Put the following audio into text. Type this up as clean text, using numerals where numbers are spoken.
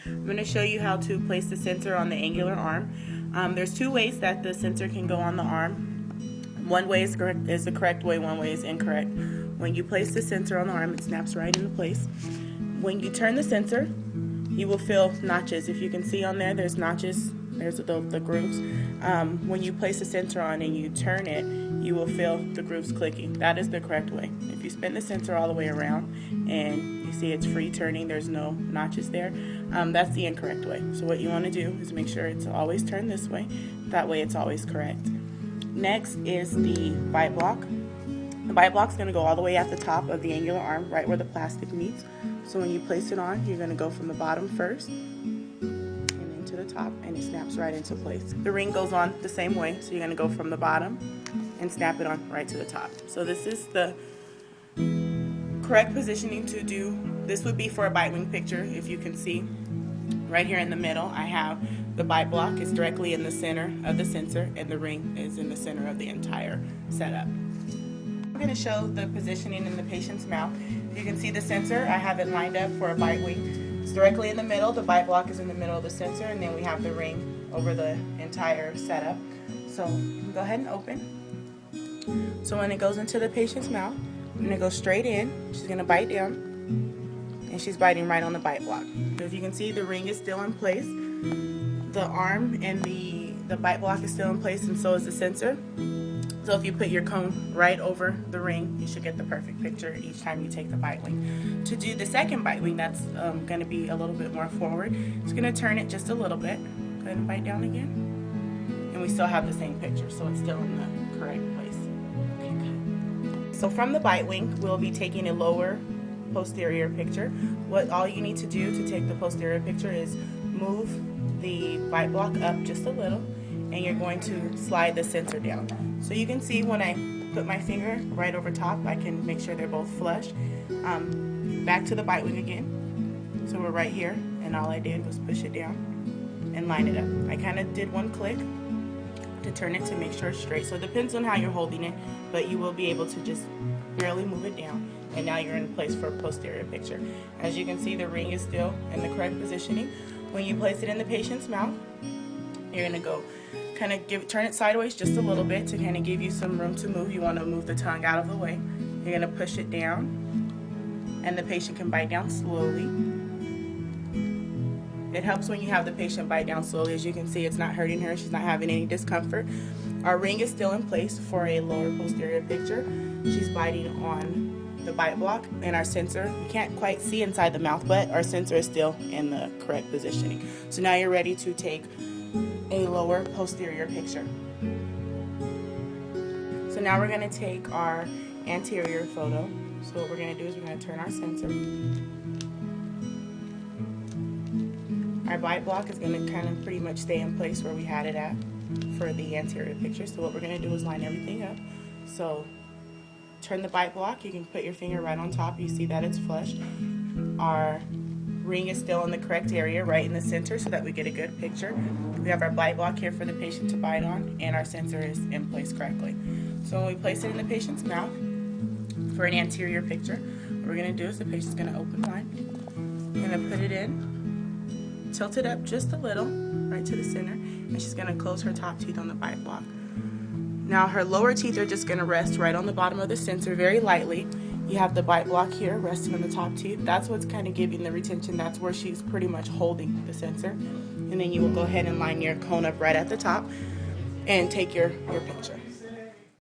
I'm going to show you how to place the sensor on the angular arm. There's two ways that the sensor can go on the arm. One way is the correct way, one way is incorrect. When you place the sensor on the arm, it snaps right into place. When you turn the sensor, you will feel notches. If you can see on there, there's notches. There's the grooves. When you place the sensor on and you turn it, you will feel the grooves clicking. That is the correct way. If you spin the sensor all the way around and you see it's free turning, there's no notches there, that's the incorrect way. So what you want to do is make sure it's always turned this way. That way it's always correct. Next is the bite block. The bite block is going to go all the way at the top of the angular arm, right where the plastic meets. So when you place it on, you're going to go from the bottom first and into the top, and it snaps right into place. The ring goes on the same way, so you're going to go from the bottom and snap it on right to the top. So this is the correct positioning to do. This would be for a bite wing picture. If you can see right here in the middle, I have the bite block is directly in the center of the sensor, and the ring is in the center of the entire setup. I'm going to show the positioning in the patient's mouth. You can see the sensor. I have it lined up for a bite wing. It's directly in the middle. The bite block is in the middle of the sensor, and then we have the ring over the entire setup. So go ahead and open. So when it goes into the patient's mouth, I'm going to go straight in. She's going to bite down, and she's biting right on the bite block. So if you can see, the ring is still in place. The arm and the bite block is still in place, and so is the sensor. So if you put your cone right over the ring, you should get the perfect picture each time you take the bite wing. To do the second bite wing, that's going to be a little bit more forward. It's going to turn it just a little bit. Go ahead and bite down again. And we still have the same picture, so it's still in the correct place. Okay, good. So from the bite wing, we'll be taking a lower posterior picture. All you need to do to take the posterior picture is move the bite block up just a little, and you're going to slide the sensor down. So you can see when I put my finger right over top, I can make sure they're both flush. Back to the bite wing again. So we're right here, and all I did was push it down and line it up. I kind of did one click to turn it to make sure it's straight. So it depends on how you're holding it, but you will be able to just barely move it down. And now you're in place for a posterior picture. As you can see, the ring is still in the correct positioning. When you place it in the patient's mouth, you're going to go kind of turn it sideways just a little bit to kind of give you some room to move. You want to move the tongue out of the way. You're going to push it down, and the patient can bite down slowly. It helps when you have the patient bite down slowly. As you can see, it's not hurting her. She's not having any discomfort. Our ring is still in place for a lower posterior picture. She's biting on the bite block, and our sensor, you can't quite see inside the mouth, but our sensor is still in the correct positioning. So now you're ready to take a lower posterior picture. So now we're going to take our anterior photo. So what we're going to do is we're going to turn our sensor. Our bite block is going to kind of pretty much stay in place where we had it at for the anterior picture. So what we're going to do is line everything up. So turn the bite block. You can put your finger right on top. You see that it's flush. Our ring is still in the correct area, right in the center, so that we get a good picture. We have our bite block here for the patient to bite on, and our sensor is in place correctly. So when we place it in the patient's mouth for an anterior picture, what we're going to do is the patient's going to open wide. We're going to put it in, tilt it up just a little, right to the center, and she's going to close her top teeth on the bite block. Now her lower teeth are just going to rest right on the bottom of the sensor very lightly. You have the bite block here resting on the top teeth. That's what's kind of giving the retention. That's where she's pretty much holding the sensor. And then you will go ahead and line your cone up right at the top and take your picture.